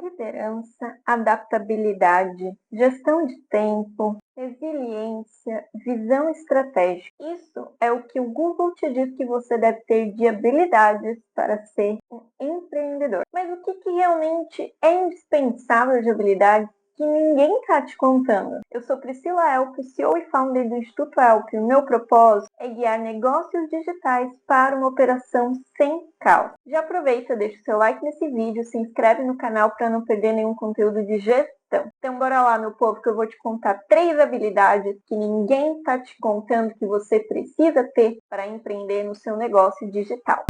Liderança, adaptabilidade, gestão de tempo, resiliência, visão estratégica. Isso é o que o Google te diz que você deve ter de habilidades para ser um empreendedor. Mas o que realmente é indispensável de habilidades que ninguém está te contando? Eu sou Priscila Elp, CEO e founder do Instituto Elp. O meu propósito é guiar negócios digitais para uma operação sem caos. Já aproveita, deixa o seu like nesse vídeo, se inscreve no canal para não perder nenhum conteúdo de gestão. Então bora lá, meu povo, que eu vou te contar 3 habilidades que ninguém está te contando que você precisa ter para empreender no seu negócio digital.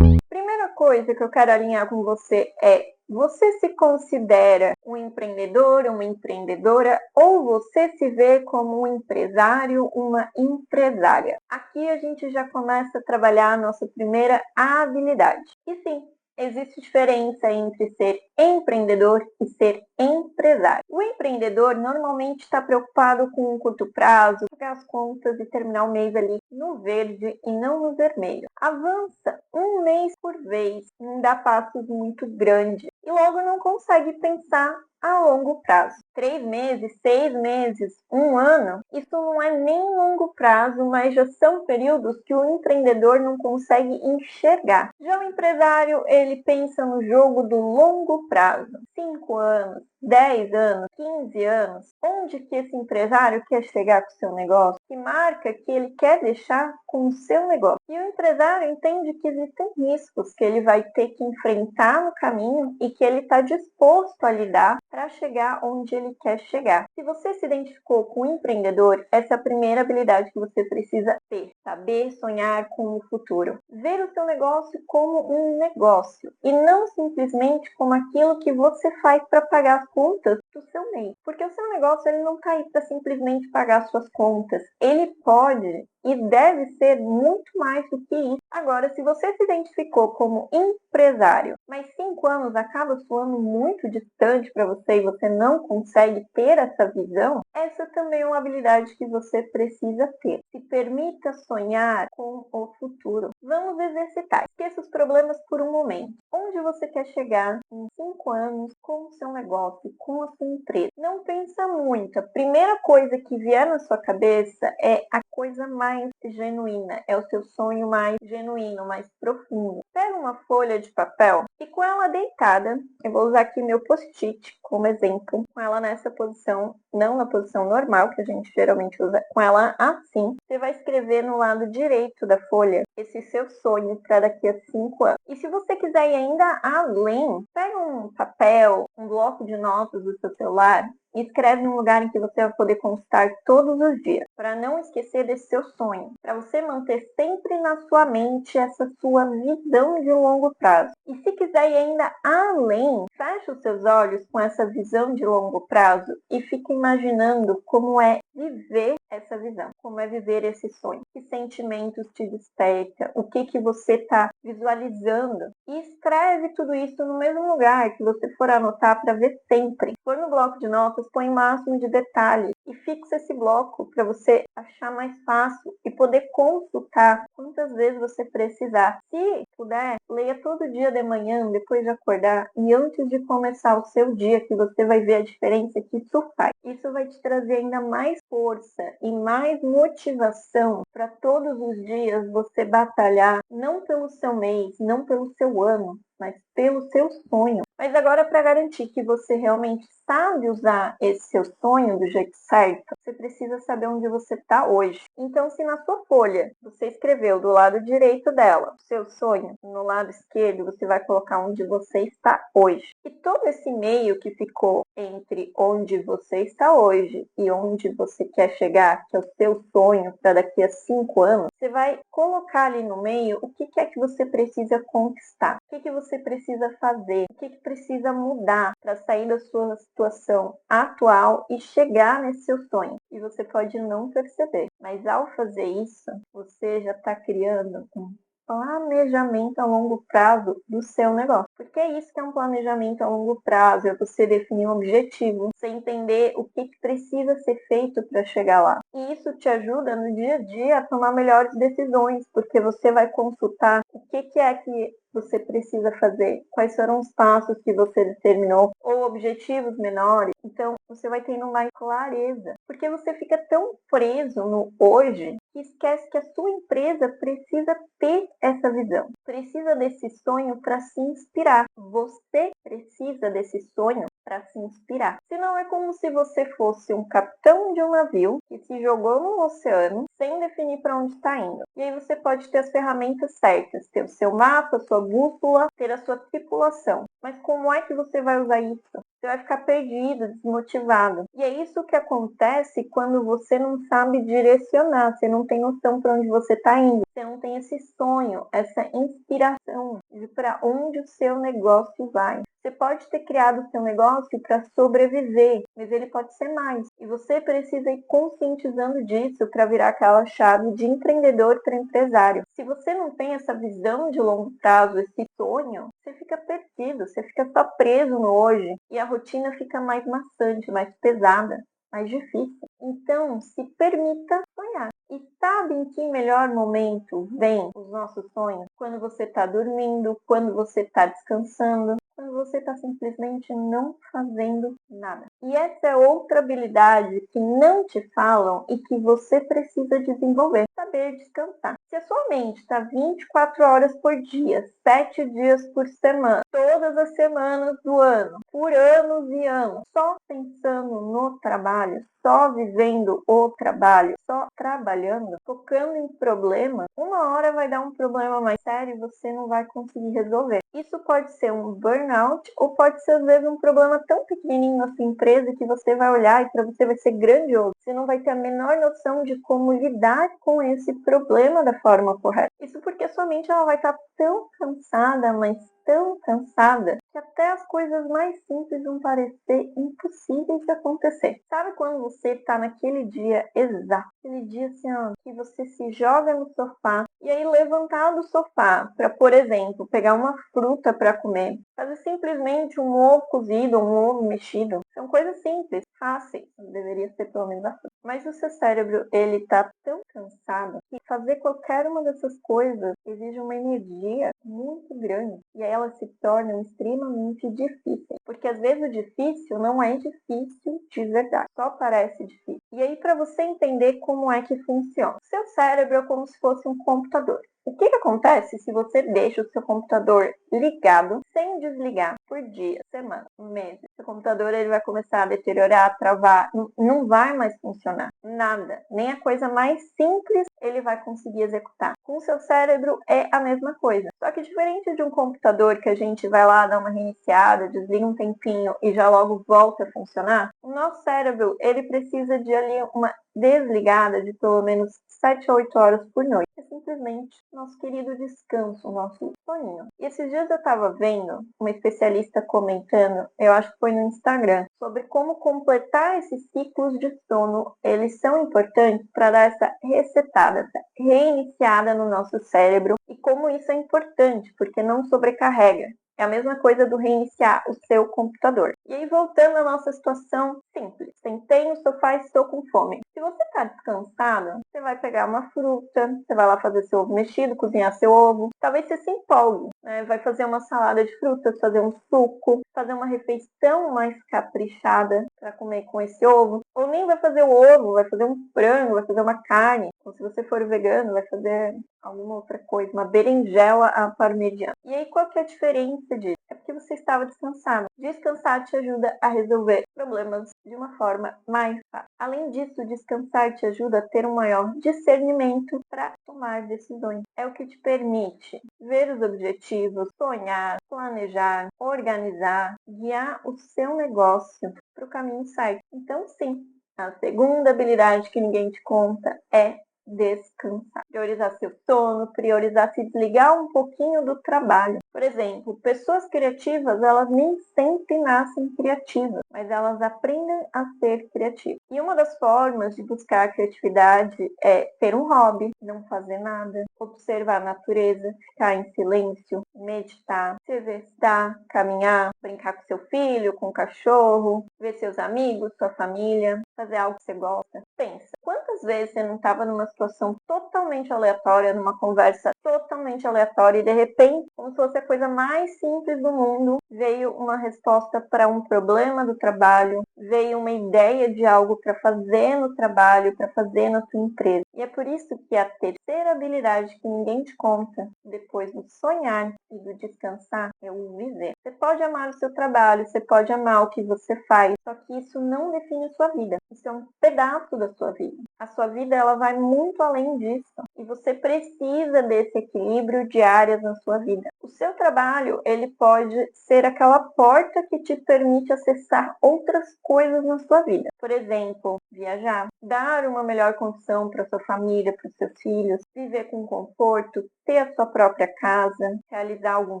Primeira coisa que eu quero alinhar com você é: você se considera um empreendedor, uma empreendedora, ou você se vê como um empresário, uma empresária? Aqui a gente já começa a trabalhar a nossa primeira habilidade. E sim, existe diferença entre ser empreendedor e ser empresário. O empreendedor normalmente está preocupado com um curto prazo, pagar as contas e terminar o mês ali no verde e não no vermelho. Avança um mês por vez, não dá passos muito grandes e logo não consegue pensar a longo prazo. 3 meses, 6 meses, 1 ano, isso não é nem longo prazo, mas já são períodos que o empreendedor não consegue enxergar. Já o empresário, ele pensa no jogo do longo prazo. 5 anos, 10 anos, 15 anos. Onde que esse empresário quer chegar com o seu negócio? Que marca que ele quer deixar com o seu negócio? E o empresário entende que existem riscos que ele vai ter que enfrentar no caminho e que ele está disposto a lidar para chegar onde ele quer chegar. Se você se identificou com um empreendedor, essa é a primeira habilidade que você precisa ter. Saber sonhar com o futuro. Ver o seu negócio como um negócio e não simplesmente como aquilo que você faz para pagar as contas do seu mês. Porque o seu negócio ele não está aí para simplesmente pagar as suas contas. Ele pode e deve ser muito mais do que isso. Agora, se você se identificou como empresário, mas 5 anos acaba soando muito distante para você e você não consegue ter essa visão, essa também é uma habilidade que você precisa ter. Se permita sonhar com o futuro. Vamos exercitar. Esqueça os problemas por um momento. Onde você quer chegar em 5 anos com o seu negócio, com a sua empresa? Não pensa muito. A primeira coisa que vier na sua cabeça é a coisa mais genuína, é o seu sonho mais genuíno, mais profundo. Pega uma folha de papel e com ela deitada, eu vou usar aqui meu post-it como exemplo, com ela nessa posição, não na posição normal que a gente geralmente usa, com ela assim, você vai escrever no lado direito da folha esse seu sonho para daqui a 5 anos. E se você quiser ir ainda além, pega um papel, um bloco de notas do seu celular e escreve em um lugar em que você vai poder consultar todos os dias, para não esquecer desse seu sonho, para você manter sempre na sua mente essa sua visão de longo prazo. E se quiser ir ainda além, feche os seus olhos com essa visão de longo prazo e fique imaginando como é viver essa visão, como é viver esse sonho, que sentimentos te desperta, o que você está visualizando, e escreve tudo isso no mesmo lugar que você for anotar para ver sempre. Se for no bloco de notas, põe o máximo de detalhes e fixa esse bloco para você achar mais fácil e poder consultar quantas vezes você precisar. Se puder, leia todo dia de manhã, depois de acordar e antes de começar o seu dia, que você vai ver a diferença que isso faz. Isso vai te trazer ainda mais força e mais motivação para todos os dias você batalhar, não pelo seu mês, não pelo seu ano, mas pelo seu sonho. Mas agora, para garantir que você realmente sabe usar esse seu sonho do jeito certo, você precisa saber onde você está hoje. Então, se na sua folha você escreveu do lado direito dela o seu sonho, no lado esquerdo você vai colocar onde você está hoje. E todo esse meio que ficou entre onde você está hoje e onde você quer chegar, que é o seu sonho para daqui a 5 anos, você vai colocar ali no meio o que é que você precisa conquistar, o que você precisa fazer, o que precisa mudar para sair da sua situação atual e chegar nesse seu sonho. E você pode não perceber, mas ao fazer isso, você já está criando um planejamento a longo prazo do seu negócio. Porque é isso que é um planejamento a longo prazo, é você definir um objetivo, você entender o que precisa ser feito para chegar lá. E isso te ajuda no dia a dia a tomar melhores decisões, porque você vai consultar o que é que você precisa fazer, quais foram os passos que você determinou, ou objetivos menores. Então, você vai tendo mais clareza, porque você fica tão preso no hoje que esquece que a sua empresa precisa ter essa visão, precisa desse sonho para se inspirar. Você precisa desse sonho para se inspirar. Senão é como se você fosse um capitão de um navio que se jogou no oceano sem definir para onde está indo. E aí você pode ter as ferramentas certas, ter o seu mapa, a sua bússola, ter a sua tripulação. Mas como é que você vai usar isso? Você vai ficar perdido, desmotivado. E é isso que acontece quando você não sabe direcionar, você não tem noção para onde você está indo, você não tem esse sonho, essa inspiração de para onde o seu negócio vai. Você pode ter criado o seu negócio para sobreviver, mas ele pode ser mais. E você precisa ir conscientizando disso para virar aquela chave de empreendedor para empresário. Se você não tem essa visão de longo prazo, esse sonho, você fica perdido, você fica só preso no hoje. E a rotina fica mais maçante, mais pesada, mais difícil. Então, se permita sonhar. E sabe em que melhor momento vem os nossos sonhos? Quando você está dormindo, quando você está descansando, quando você está simplesmente não fazendo nada. E essa é outra habilidade que não te falam e que você precisa desenvolver. Saber descansar. Se a sua mente está 24 horas por dia, 7 dias por semana, todas as semanas do ano, por anos e anos, só pensando no trabalho, só vivendo o trabalho, só trabalhando, focando em problemas, uma hora vai dar um problema mais sério e você não vai conseguir resolver. Isso pode ser um burnout ou pode ser às vezes um problema tão pequenininho na sua empresa que você vai olhar e para você vai ser grandioso. Você não vai ter a menor noção de como lidar com esse problema da forma correta. Isso porque a sua mente ela vai estar tão cansada, mas tão cansada, que até as coisas mais simples vão parecer impossíveis de acontecer. Sabe quando você está naquele dia exato, aquele dia assim, ó, que você se joga no sofá e aí levantar do sofá para, por exemplo, pegar uma fruta para comer, fazer simplesmente um ovo cozido, um ovo mexido, são coisas simples, fáceis, deveria ser pelo menos assim. Mas o seu cérebro, ele está tão cansado que fazer qualquer uma dessas coisas exige uma energia muito grande e aí elas se tornam extremamente difíceis. Porque às vezes o difícil não é difícil de verdade, só parece difícil. E aí para você entender como é que funciona. O seu cérebro é como se fosse um computador. O que acontece se você deixa o seu computador ligado sem desligar por dias, semanas, meses? O seu computador ele vai começar a deteriorar, travar, não vai mais funcionar. Nada, nem a coisa mais simples ele vai conseguir executar. Com o seu cérebro é a mesma coisa. Só que diferente de um computador que a gente vai lá, dá uma reiniciada, desliga um tempinho e já logo volta a funcionar, o nosso cérebro ele precisa de ali uma desligada de pelo menos 7 a 8 horas por noite. É simplesmente nosso querido descanso, nosso soninho. E esses dias eu estava vendo uma especialista comentando, eu acho que foi no Instagram, sobre como completar esses ciclos de sono. Eles são importantes para dar essa resetada, essa reiniciada no nosso cérebro e como isso é importante, porque não sobrecarrega. É a mesma coisa do reiniciar o seu computador. E aí, voltando à nossa situação simples. Sentei no sofá e estou com fome. Se você está descansado, você vai pegar uma fruta, você vai lá fazer seu ovo mexido, cozinhar seu ovo. Talvez você se empolgue, né? Vai fazer uma salada de frutas, fazer um suco, fazer uma refeição mais caprichada para comer com esse ovo. Ou nem vai fazer o ovo, vai fazer um frango, vai fazer uma carne. Ou se você for vegano, vai fazer alguma outra coisa, uma berinjela à parmegiana. E aí, qual que é a diferença disso? É porque você estava descansado. Descansar te ajuda a resolver problemas de uma forma mais fácil. Além disso, descansar te ajuda a ter um maior discernimento para tomar decisões. É o que te permite ver os objetivos, sonhar, planejar, organizar, guiar o seu negócio para o caminho certo. Então, sim, a segunda habilidade que ninguém te conta é descansar. Priorizar seu sono, priorizar se desligar um pouquinho do trabalho. Por exemplo, pessoas criativas, elas nem sempre nascem criativas, mas elas aprendem a ser criativas. E uma das formas de buscar criatividade é ter um hobby, não fazer nada, observar a natureza, ficar em silêncio, meditar, se exercitar, caminhar, brincar com seu filho, com o cachorro, ver seus amigos, sua família, fazer algo que você gosta. Pensa, quantas vezes você não estava numa situação totalmente aleatória, numa conversa totalmente aleatória e de repente, como se fosse a coisa mais simples do mundo, veio uma resposta para um problema do trabalho, veio uma ideia de algo para fazer no trabalho, para fazer na sua empresa. E é por isso que a terceira habilidade que ninguém te conta, depois do sonhar e do descansar, é o viver. Você pode amar o seu trabalho, você pode amar o que você faz, só que isso não define a sua vida. Isso é um pedaço da sua vida. A sua vida ela vai muito além disso e você precisa desse equilíbrio de áreas na sua vida. O seu trabalho ele pode ser aquela porta que te permite acessar outras coisas na sua vida. Por exemplo, viajar, dar uma melhor condição para sua família, para os seus filhos, viver com conforto, ter a sua própria casa, realizar algum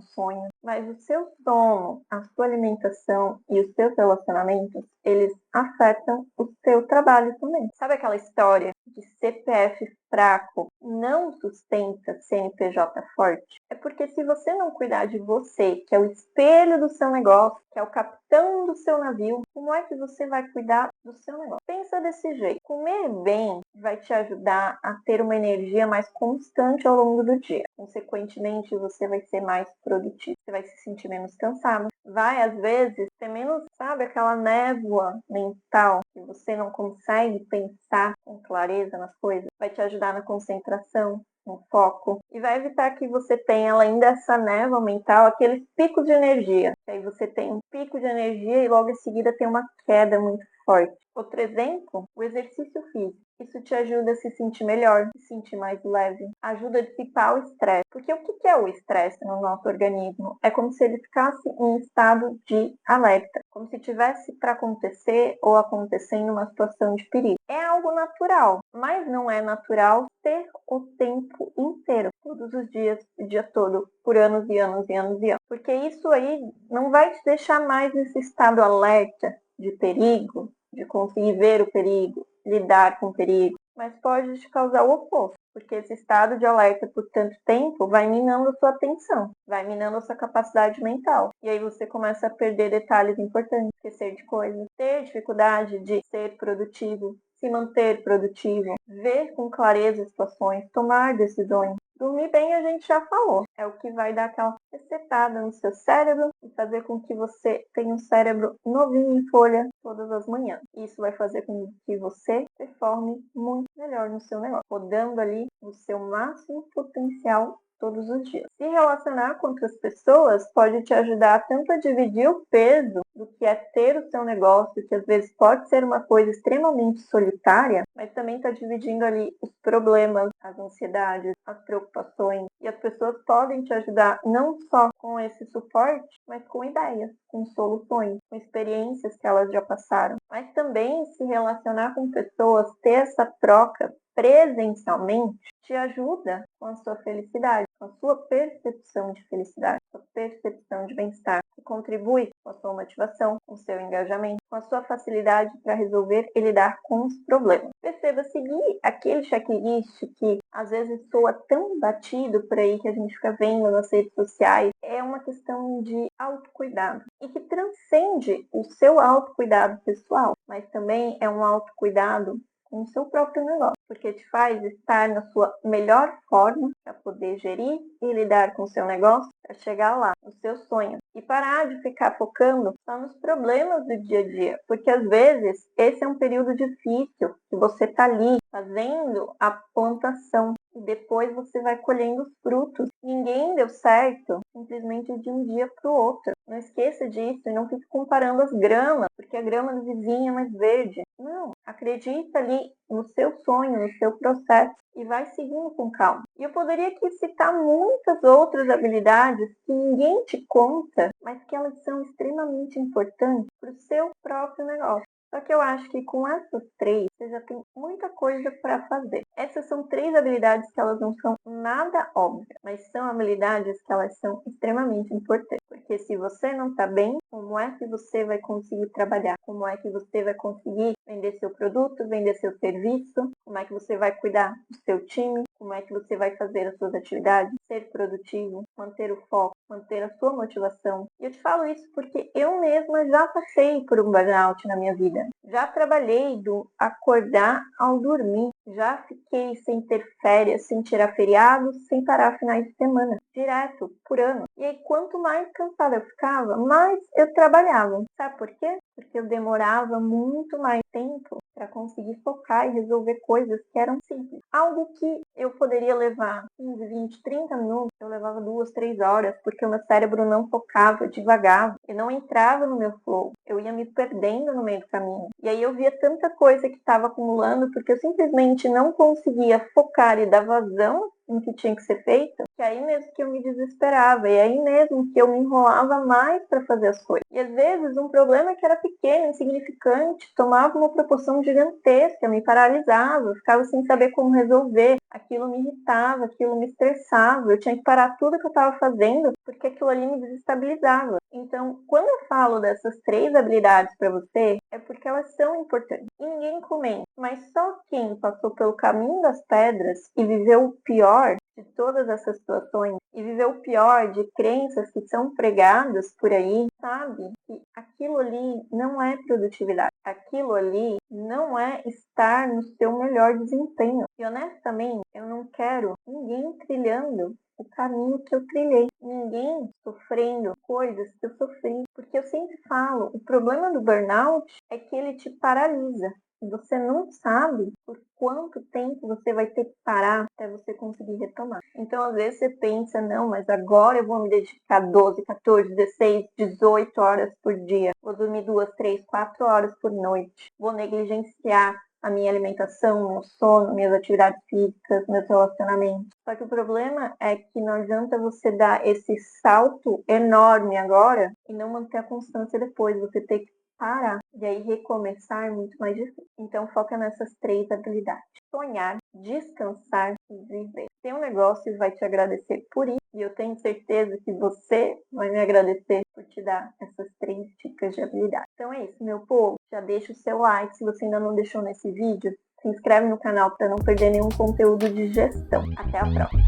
sonho. Mas o seu sono, a sua alimentação e os seus relacionamentos, eles afetam o seu trabalho também. Sabe aquela história de CPF fraco não sustenta CNPJ forte? É porque se você não cuidar de você, que é o espelho do seu negócio, que é o capitão do seu navio, como é que você vai cuidar do seu negócio? Pensa desse jeito. Comer bem vai te ajudar a ter uma energia mais constante ao longo do dia. Consequentemente, você vai ser mais produtivo. Você vai se sentir menos cansado. Vai, às vezes, ter menos, sabe, aquela névoa mental que você não consegue pensar com clareza nas coisas. Vai te ajudar na concentração, no foco. E vai evitar que você tenha ainda essa névoa mental, aqueles picos de energia. E aí você tem um pico de energia e logo em seguida tem uma queda muito forte. Outro exemplo, o exercício físico. Isso te ajuda a se sentir melhor, se sentir mais leve, ajuda a dissipar o estresse. Porque o que é o estresse no nosso organismo? É como se ele ficasse em estado de alerta, como se tivesse para acontecer ou acontecendo uma situação de perigo. É algo natural, mas não é natural ter o tempo inteiro, todos os dias, o dia todo, por anos e anos e anos e anos. Porque isso aí não vai te deixar mais nesse estado alerta de perigo, de conseguir ver o perigo, lidar com o perigo, mas pode te causar o oposto, porque esse estado de alerta por tanto tempo vai minando a sua atenção, vai minando a sua capacidade mental. E aí você começa a perder detalhes importantes, esquecer de coisas, ter dificuldade de ser produtivo, se manter produtivo, ver com clareza as situações, tomar decisões. Dormir bem a gente já falou, é o que vai dar aquela resetada no seu cérebro e fazer com que você tenha um cérebro novinho em folha todas as manhãs. Isso vai fazer com que você performe muito melhor no seu negócio, rodando ali o seu máximo potencial todos os dias. Se relacionar com outras pessoas pode te ajudar tanto a dividir o peso do que é ter o seu negócio, que às vezes pode ser uma coisa extremamente solitária, mas também está dividindo ali os problemas, as ansiedades, as preocupações. E as pessoas podem te ajudar não só com esse suporte, mas com ideias, com soluções, com experiências que elas já passaram. Mas também se relacionar com pessoas, ter essa troca presencialmente, te ajuda com a sua felicidade, com a sua percepção de felicidade, com a percepção de bem-estar, que contribui com a sua motivação, com o seu engajamento, com a sua facilidade para resolver e lidar com os problemas. Perceba, seguir aquele checklist que às vezes soa tão batido por aí que a gente fica vendo nas redes sociais, é uma questão de autocuidado e que transcende o seu autocuidado pessoal, mas também é um autocuidado com o seu próprio negócio, porque te faz estar na sua melhor forma para poder gerir e lidar com o seu negócio, para chegar lá, no seu sonho. E parar de ficar focando só nos problemas do dia a dia, porque às vezes esse é um período difícil, que você está ali fazendo a plantação e depois você vai colhendo os frutos. Ninguém deu certo simplesmente de um dia para o outro. Não esqueça disso e não fique comparando as gramas, porque a grama do vizinho é mais verde. Não, acredita ali no seu sonho, no seu processo e vai seguindo com calma. E eu poderia aqui citar muitas outras habilidades que ninguém te conta, mas que elas são extremamente importantes para o seu próprio negócio. Só que eu acho que com essas 3, você já tem muita coisa para fazer. Essas são 3 habilidades que elas não são nada óbvias, mas são habilidades que elas são extremamente importantes. Porque se você não está bem, como é que você vai conseguir trabalhar? Como é que você vai conseguir vender seu produto, vender seu serviço? Como é que você vai cuidar do seu time? Como é que você vai fazer as suas atividades? Ser produtivo, manter o foco, manter a sua motivação. E eu te falo isso porque eu mesma já passei por um burnout na minha vida. Já trabalhei do acordar ao dormir. Já fiquei sem ter férias, sem tirar feriados, sem parar finais de semana. Direto, por ano. E aí, quanto mais cansada eu ficava, mais eu trabalhava. Sabe por quê? Porque eu demorava muito mais tempo para conseguir focar e resolver coisas que eram simples. Algo que eu poderia levar 15, 20, 30 minutos, eu levava 2, 3 horas, porque o meu cérebro não focava, devagava, e não entrava no meu flow. Eu ia me perdendo no meio do caminho. E aí eu via tanta coisa que estava acumulando, porque eu simplesmente não conseguia focar e dar vazão em que tinha que ser feito, que aí mesmo que eu me desesperava, e aí mesmo que eu me enrolava mais para fazer as coisas. E às vezes um problema que era pequeno, insignificante, tomava uma proporção gigantesca, me paralisava, eu ficava sem saber como resolver, aquilo me irritava, aquilo me estressava, eu tinha que parar tudo que eu estava fazendo, porque aquilo ali me desestabilizava. Então, quando eu falo dessas 3 habilidades para você, é porque elas são importantes. E ninguém comenta, mas só quem passou pelo caminho das pedras e viveu o pior de todas essas situações e viveu o pior de crenças que são pregadas por aí, sabe que aquilo ali não é produtividade. Aquilo ali não é estar no seu melhor desempenho. E honestamente, eu não quero ninguém trilhando o caminho que eu trilhei. Ninguém sofrendo coisas que eu sofri. Porque eu sempre falo, o problema do burnout é que ele te paralisa. Você não sabe por quanto tempo você vai ter que parar até você conseguir retomar. Então, às vezes você pensa, não, mas agora eu vou me dedicar 12, 14, 16, 18 horas por dia. Vou dormir 2, 3, 4 horas por noite. Vou negligenciar a minha alimentação, meu sono, minhas atividades físicas, meus relacionamentos. Só que o problema é que não adianta você dar esse salto enorme agora e não manter a constância depois. Você tem que parar e aí recomeçar é muito mais difícil. Então foca nessas 3 habilidades: sonhar, descansar e viver. Tem um negócio que vai te agradecer por isso e eu tenho certeza que você vai me agradecer por te dar essas 3 dicas de habilidade. Então é isso, meu povo. Já deixa o seu like se você ainda não deixou nesse vídeo. Se inscreve no canal para não perder nenhum conteúdo de gestão. Até a próxima!